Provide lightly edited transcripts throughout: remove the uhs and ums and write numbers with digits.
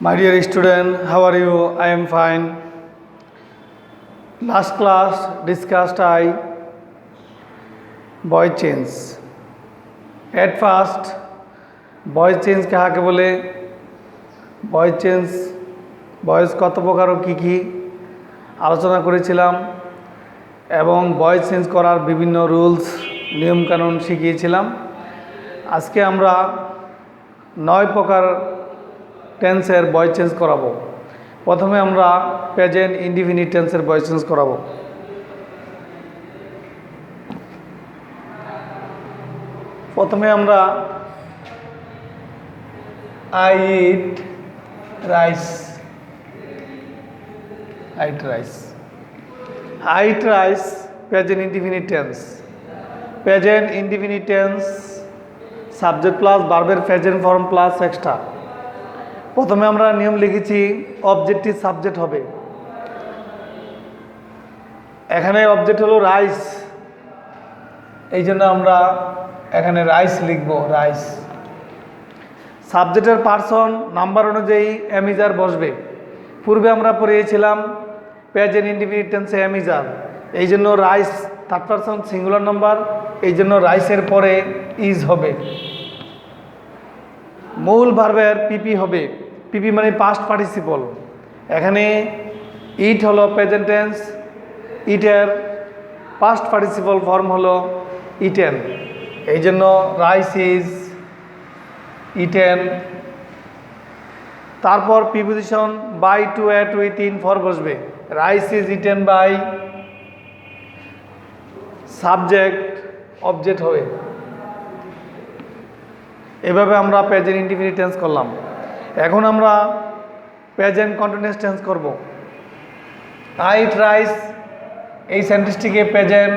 My dear student, how are you? I am fine. Last class discussed I voice change. At first, voice change কাকে বলে, voice change, voice কত প্রকার ও কী আলোচনা করেছিলাম এবং voice change করার বিভিন্ন রুলস নিয়মকানুন শিখিয়েছিলাম। আজকে আমরা 9 প্রকার টেন্সের ভয়েস চেঞ্জ করাবো। প্রথমে আমরা প্রেজেন্ট ইনডিফিনিট টেন্সের ভয়েস চেঞ্জ করাবো। প্রথমে আমরা I eat rice, I eat rice, present indefinite tense. Present indefinite tense, subject plus verb present form plus extra. প্রথমে আমরা নিয়ম লিখেছি অবজেক্টিভ সাবজেক্ট হবে। এখানে অবজেক্ট হলো রাইস, এই জন্য আমরা এখানে রাইস লিখব, রাইস। সাবজেক্টের পার্সন নাম্বার অনুযায়ী অ্যামিজার বসবে। পূর্বে আমরা পড়িয়েছিলাম প্রেজেন্ট ইনডিফিনিট টেন্সে অ্যামিজার, এই জন্য rice third person singular number, এই জন্য রাইসের পরে ইজ হবে। মূল ভার্বের পিপি হবে, পিপি মানে পাস্ট পার্টিসিপল। এখানে ইট হলো প্রেজেন্ট টেন্স, ইটের পাস্ট পার্টিসিপল ফর্ম হলো ইটেন, এই জন্য রাইস ইজ ইটেন। তারপর preposition by to at with in for বসবে। Rice is eaten by, subject object হবে। এভাবে আমরা প্রেজেন্ট ইনডিফিনিট টেন্স করলাম। এখন আমরা প্রেজেন্ট কন্টিনিউয়াস টেন্স করব। আই ইট রাইস, এই সেন্টেন্সটিকে প্রেজেন্ট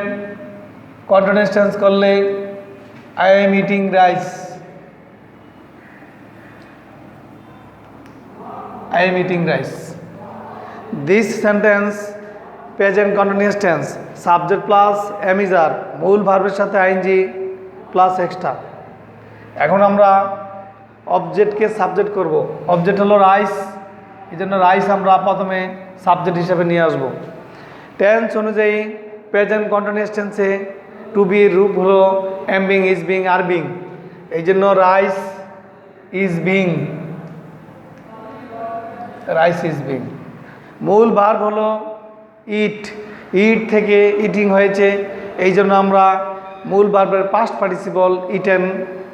কন্টিনিউয়াস টেন্স করলে I am eating rice, I am eating rice. This sentence present continuous tense, subject plus amizer, মূল ভার্বের সাথে আইএনজি প্লাস এক্সট্রা। এখন আমরা অবজেক্টকে সাবজেক্ট করব। অবজেক্ট হলো রাইস, এই জন্য রাইস আমরা প্রথমে সাবজেক্ট হিসেবে নিয়ে আসব। টেন্স অনুযায়ী প্রেজেন্ট কন্টিনিউয়াস টেন্সে টু বি রূপ হলো am being, is being, are being, এই জন্য rice is being, rice is being. মূল ভার্ব হলো ইট, ইট থেকে ইটিং হয়েছে, এই জন্য আমরা মূল ভার্বের পাস্ট পার্টিসিপল ইটেন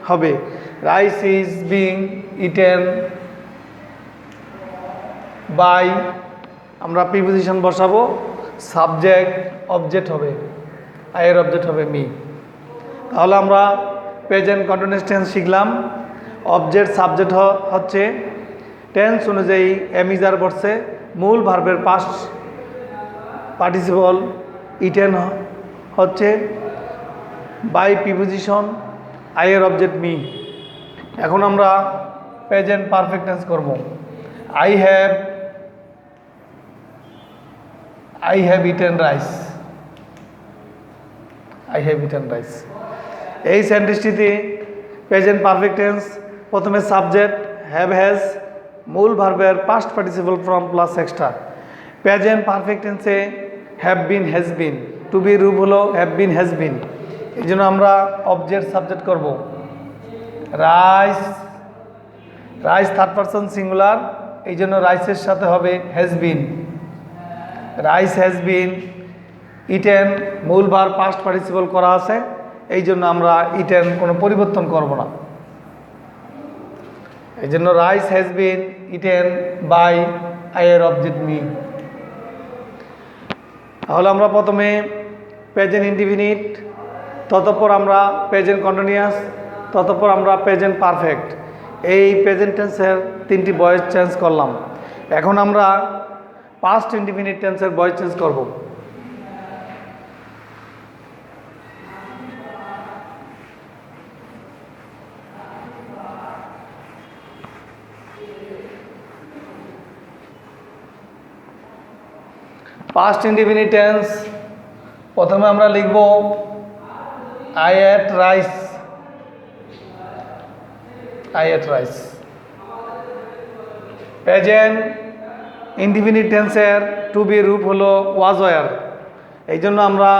হবে। Rice is being eaten by, আমরা প্রিপোজিশন বসাবো, সাবজেক্ট অবজেক্ট হবে, আয়ের অবজেক্ট হবে মি। তাহলে আমরা প্রেজেন্ট কন্টিনিউয়াস টেন্স শিখলাম। অবজেক্ট সাবজেক্ট হচ্ছে, টেন্স অনুযায়ী অ্যামিজার বসছে, মূল ভার্বের পাস্ট পার্টিসিপল ইটেন হচ্ছে, বাই প্রিপোজিশন আইয়ের অবজেক্ট মি। এখন আমরা প্রেজেন্ট পারফেক্ট টেন্স করব। I have eaten rice, I have eaten rice. এই সেন্টেন্সটিতে প্রেজেন্ট পারফেক্ট টেন্স, প্রথমে সাবজেক্ট হ্যাভ হ্যাজ, মূল ভার্বের past participle form plus extra. Present perfect টেন্সে have been, has been, to be রূপ হলো হ্যাভ বিন, হ্যাজ বিন, এই জন্য আমরা অবজেক্ট সাবজেক্ট করব। Rice, rice third person singular, এই জন্য রাইসের সাথে হবে has been, rice has been eaten, মূল ভার্ব পাস্ট পার্টিসিপল করা আছে, এই জন্য আমরা ইটেন কোনো পরিবর্তন করব না, এই জন্য rice has been eaten by আইয়ের অবজেক্ট মি। তাহলে আমরা প্রথমে প্রেজেন্ট ইনডিফিনিট, ততপর আমরা প্রেজেন্ট কন্টিনিউয়াস, ততপর আমরা প্রেজেন্ট পারফেক্ট, এই প্রেজেন্ট টেন্সের 3টি ভয়েস চেঞ্জ করলাম। এখন আমরা পাস্ট ইনডিফিনিট টেন্সের ভয়েস চেঞ্জ করব। পাস্ট ইনডিফিনিট টেন্স, প্রথমে আমরা লিখব I ate rice, I ate rice. Present indefinite টেন্সের টু বি রূপ হলো ওয়াজ ওয়ার। এই জন্য আমরা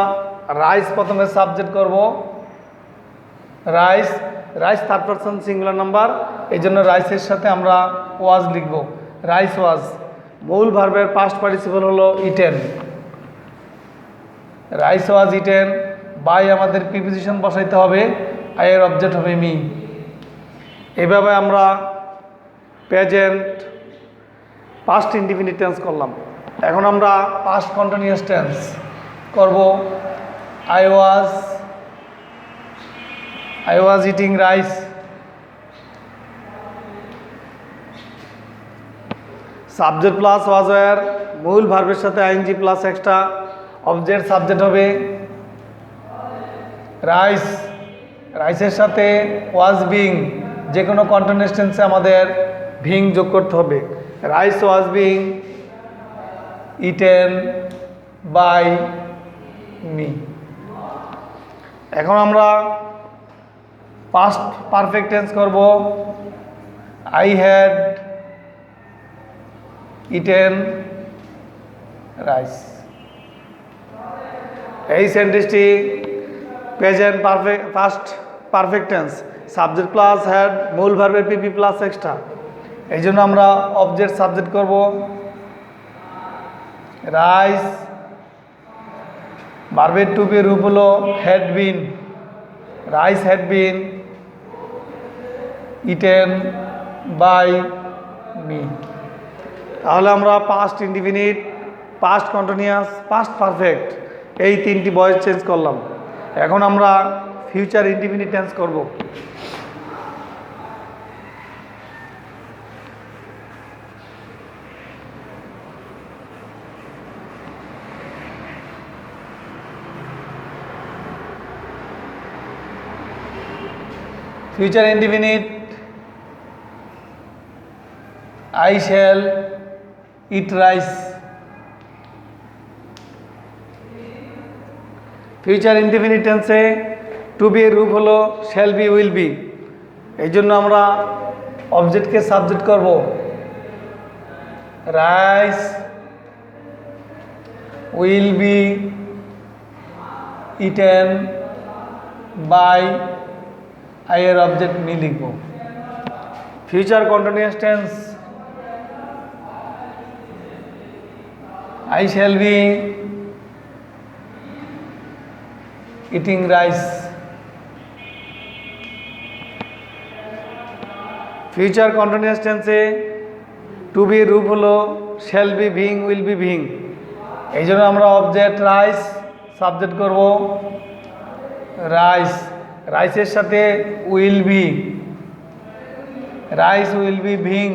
রাইস প্রথমে সাবজেক্ট করব। Rice rice third person singular number, এই জন্য রাইসের সাথে আমরা ওয়াজ লিখব। Rice was. মূল ভার্বের পাস্ট পার্টিসিপল হলো eaten. Rice was eaten. By আমাদের প্রিপোজিশন বসাইতে হবে, আয়ের অবজেক্ট হবে মি। এভাবে আমরা প্রেজেন্ট পাস্ট ইনডিফিনিট টেন্স করলাম। এখন আমরা পাস্ট কন্টিনিউয়াস টেন্স করব। I was eating rice. Subject plus was were, মূল ভার্বের সাথে ING plus extra object subject হবে রাইস। রাইসের সাথে ওয়াজ বিং, যে কোনো কন্টিনিউয়াস টেন্সে আমাদের ভিং যোগ করতে হবে। Rice was being eaten by me. এখন আমরা পাস্ট পারফেক্ট টেন্স করব। I had eaten rice. এই সেন্টেন্সটি present past perfect tense, subject plus had, মূল ভার্বের পিপি প্লাস এক্সট্রা। এই জন্য আমরা অবজেক্ট সাবজেক্ট করব রাইস। ভার্বের টু বি রূপ হলো had been. Rice had been eaten by me. তাহলে আমরা past indefinite, past continuous, past perfect এই তিনটি ভয়েস চেঞ্জ করলাম। এখন আমরা ফিউচার ইনডিফিনিট টেন্স করব। Future indefinite I shall eat rice. Future indefinite টেন্সে টু বি এর রূপ হলো শ্যাল বি উইল বি। এই জন্য আমরা অবজেক্টকে সাবজেক্ট করব rice will be eaten by আইয়ের অবজেক্ট মি লিখব। Future continuous tense I shall be eating rice. Future continuous টেন্সে টু বি রূপ হলো shall be being will be being. এই জন্য আমরা অবজেক্ট রাইস সাবজেক্ট করব রাইস। রাইসের সাথে will be, rice will be being.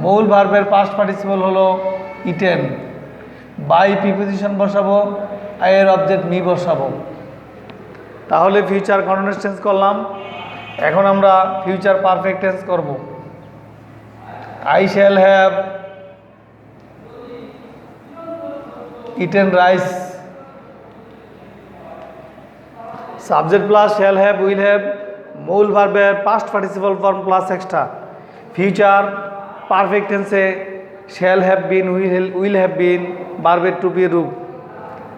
মূল ভার্বের পাস্ট পার্টিসিপল হলো ইটেন। বাই প্রিপোজিশন বসাবো, আইয়ের অবজেক্ট মি বসাবো। তাহলে ফিউচার কন্টিনিউয়াস টেন্স করলাম। এখন আমরা ফিউচার পারফেক্ট টেন্স করব। I shall have eaten rice. Subject plus shall have will have, মূল ভার্বের past participle form plus extra. Future perfect টেন্সে shall have been will have been verb to be রূপ।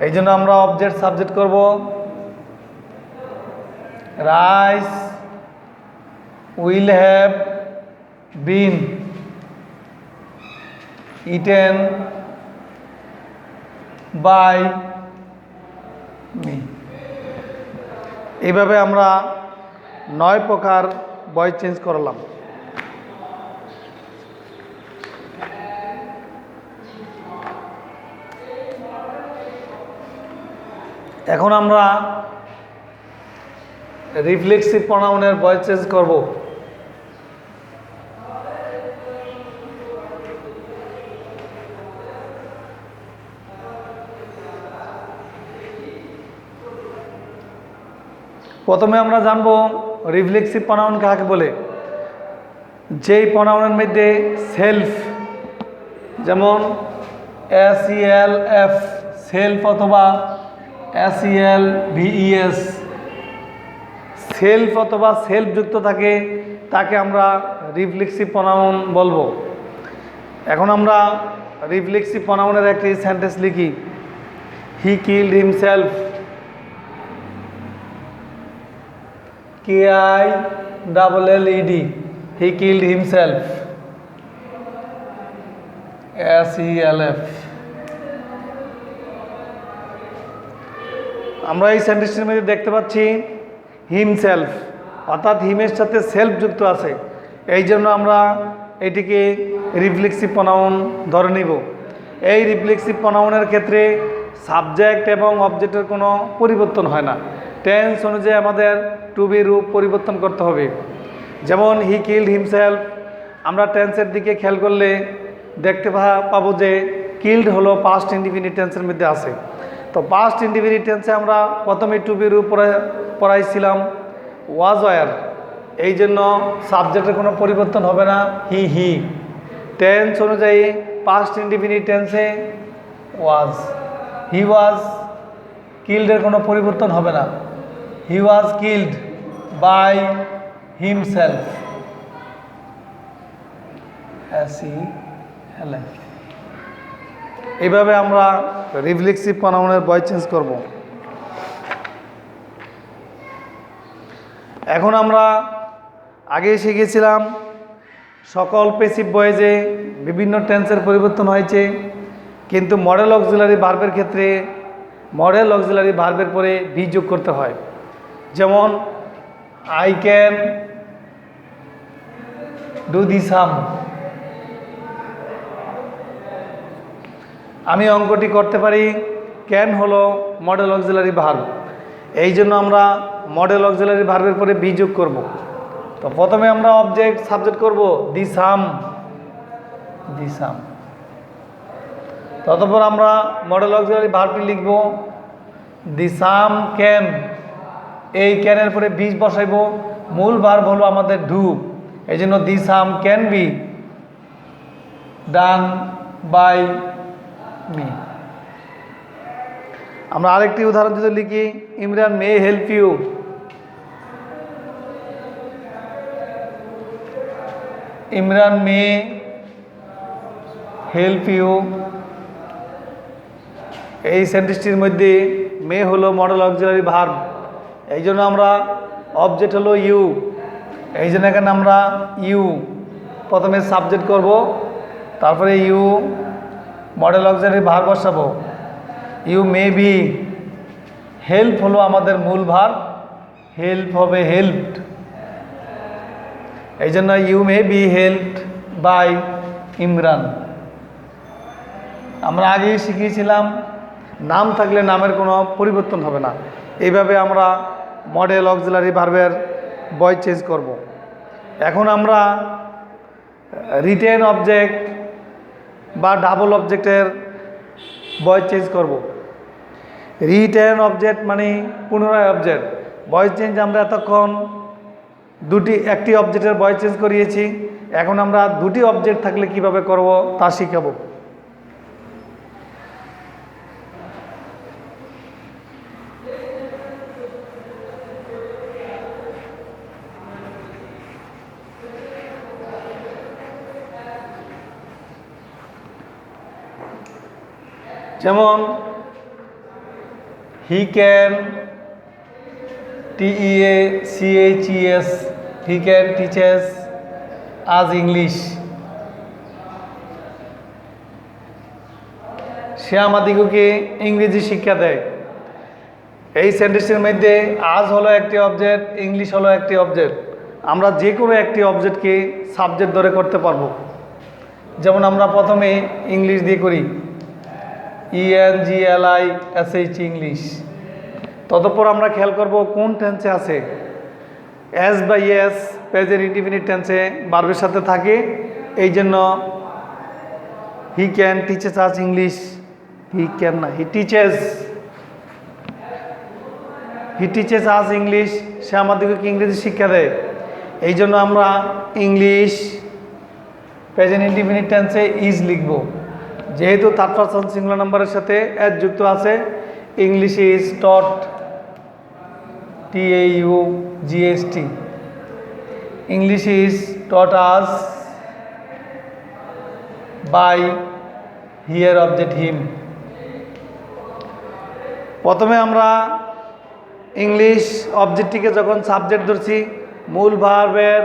এই জন্য আমরা অবজেক্ট সাবজেক্ট করব rice will have been eaten by me. এইভাবে আমরা 9 প্রকার ভয়েস চেঞ্জ করলাম। এখন আমরা রিফ্লেক্সিভ প্রনাউনের ভয়েস চেঞ্জ করব। প্রথমে আমরা জানবো রিফ্লেক্সিভ প্রনাউন কাকে বলে। যেই প্রনাউনের মধ্যে সেলফ, যেমন SELF সেলফ অথবা SELVES সেলফ অথবা সেলফ যুক্ত থাকে, তাকে আমরা রিফ্লেক্সিভ প্রনাউন বলবো। এখন আমরা রিফ্লেক্সিভ প্রনাউনের একটি সেন্টেন্স লিখি। হি কিলড হিমসেলফ, KILLED, হি কিলড হিমসেলফ, SELF। আমরা এই সেন্টেন্সের মধ্যে দেখতে পাচ্ছি হিমসেলফ, অর্থাৎ হিমের সাথে সেলফ যুক্ত আছে, এই জন্য আমরা এটিকে রিফ্লেক্সিভ প্রনাউন ধরে নিব। এই রিফ্লেক্সিভ প্রনাউনের ক্ষেত্রে সাবজেক্ট এবং অবজেক্টের কোনো পরিবর্তন হয় না। টেন্স অনুযায়ী আমাদের টু বি রূপ পরিবর্তন করতে হবে। যেমন হি কিলড হিমসেলফ, আমরা টেন্সের দিকে খেয়াল করলে দেখতে পাবো যে কিলড হলো পাস্ট ইনডিফিনিট টেন্সের মধ্যে আছে। তো পাস্ট ইনডিফিনিট টেন্সে আমরা প্রথমে টু বি রূপ পড়াইছিলাম ওয়াজ ওয়ার, এই জন্য সাবজেক্টের কোনো পরিবর্তন হবে না, হি। টেন্স অনুযায়ী পাস্ট ইনডিফিনিট টেন্সে ওয়াজ, হি ওয়াজ কিল্ডের কোনো পরিবর্তন হবে না, he was killed by himself, SELF। এইভাবে আমরা রিফ্লেক্সিভ প্রনাউনের ভয়েস চেঞ্জ করব। এখন আমরা আগে শিখেছিলাম সকল প্যাসিভ ভয়েসে বিভিন্ন টেন্সের পরিবর্তন হয়েছে, কিন্তু মডেল অক্সিলারি ভার্বের ক্ষেত্রে মডেল অক্সিলারি ভার্বের পরে বি যোগ করতে হয়। যেমন আই ক্যান ডু দি সাম, আমি অঙ্কটি করতে পারি, ক্যান হলো মডেল অক্সিলারি ভার্ব, এই জন্য আমরা মডেল অক্সিলারি ভার্বের পরে বি যোগ করব। তো প্রথমে আমরা অবজেক্ট সাবজেক্ট করব দি সাম, ততপর আমরা মডেল অক্সিলারি ভার্বটি লিখব দি সাম ক্যান, এই ক্যানের পরে বি বসাইব, মূল ভার্ব হলো আমাদের ডু, এই জন্য the sum can be done by me. আমরা আরেকটি উদাহরণ যদি লিখি, Imran may help you, Imran may help you, এই সেন্টেন্সটির মধ্যে মে হলো মডেল অক্সিলারি ভার্ব, এই জন্য আমরা অবজেক্ট হলো ইউ, এই জন্য এখানে আমরা ইউ প্রথমে সাবজেক্ট করব, তারপরে ইউ মডেল অক্সিলারি ভার্ব বসাবো, ইউ মে বি, হেল্প হলো আমাদের মূল ভার্ব, হেল্প হবে হেল্পড, এই জন্য you may be helped by Imran. আমরা আগেই শিখিয়েছিলাম নাম থাকলে নামের কোনো পরিবর্তন হবে না। এইভাবে আমরা মডেল অক্সিলারি ভার্বের ভয়েস চেঞ্জ করব। এখন আমরা রিটেন অবজেক্ট বা ডাবল অবজেক্টের ভয়েস চেঞ্জ করব। রিটেন অবজেক্ট মানে পুনরায় অবজেক্ট। ভয়েস চেঞ্জ আমরা এতক্ষণ একটি অবজেক্টের ভয়েস চেঞ্জ করিয়েছি, এখন আমরা দুটি অবজেক্ট থাকলে কিভাবে করব তা শিখাবো। যেমন he can, TEACHES, he can teaches আজ ইংলিশ, সে আমাদিগকে ইংরেজি শিক্ষা দেয়। এই সেন্টেন্সের মধ্যে আজ হলো একটি অবজেক্ট, ইংলিশ হলো একটি অবজেক্ট, আমরা যে কোনো একটি অবজেক্টকে সাবজেক্ট ধরে করতে পারবো। যেমন আমরা প্রথমে ইংলিশ দিয়ে করি, ENGLISH ইংলিশ, ততপর আমরা খেয়াল করব কোন টেন্সে আছে। এস বা ইয়েস প্রেজেন্ট ইনডিফিনিট টেন্সে ভার্বের সাথে থাকে, এই জন্য হি ক্যান টিচেস আজ ইংলিশ, হি ক্যান না, হি টিচেস আজ ইংলিশ, সে আমাদেরকে ইংরেজি শিক্ষা দেয়। এই জন্য আমরা ইংলিশ প্রেজেন্ট ইনডিফিনিট টেন্সে ইজ লিখব, যেহেতু থার্ড পারসন সিঙ্গুলার নাম্বারের সাথে এস যুক্ত আছে। English is taught, TAUGST, English is taught us by here object him. প্রথমে আমরা ইংলিশ অবজেক্টটিকে যখন সাবজেক্ট ধরছি, মূল ভার্বের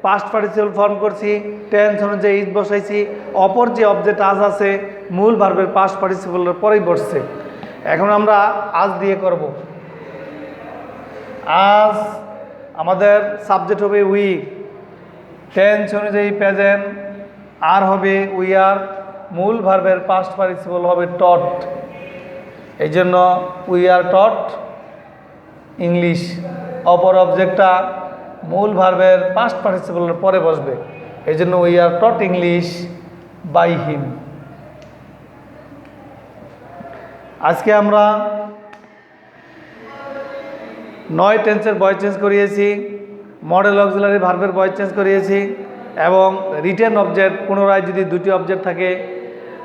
পাস্ট পার্টিসিপল ফর্ম করছি, টেন্স অনুযায়ী ইজ বসাইছি, অপর যে অবজেক্ট আজ আছে মূল ভার্বের পাস্ট পার্টিসিপলের পরেই বসছে। এখন আমরা আজ দিয়ে করব। আজ আমাদের সাবজেক্ট হবে উই, টেন্স অনুযায়ী প্রেজেন্ট, আর হবে উই আর, মূল ভার্বের পাস্ট পার্টিসিপল হবে টট। এই জন্য উই আর টট ইংলিশ। অপর অবজেক্টটা মূল ভার্বের পাস্ট পার্টিসিপলের পরে বসবে, এই জন্য we are taught English by him. আজকে আমরা 9 টেন্সের ভয়েস চেঞ্জ করিয়েছি, মডেল অক্সিলারি ভার্বের ভয়েস চেঞ্জ করিয়েছি এবং রিটেন অবজেক্ট পুনরায় যদি দুটি অবজেক্ট থাকে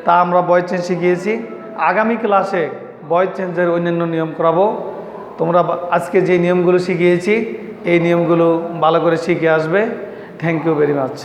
তা আমরা ভয়েস চেঞ্জ শিখিয়েছি। আগামী ক্লাসে ভয়েস চেঞ্জের অন্যান্য নিয়ম করাবো। তোমরা আজকে যে নিয়মগুলো শিখিয়েছি এই নিয়মগুলো ভালো করে শিখে আসবে। Thank you very much.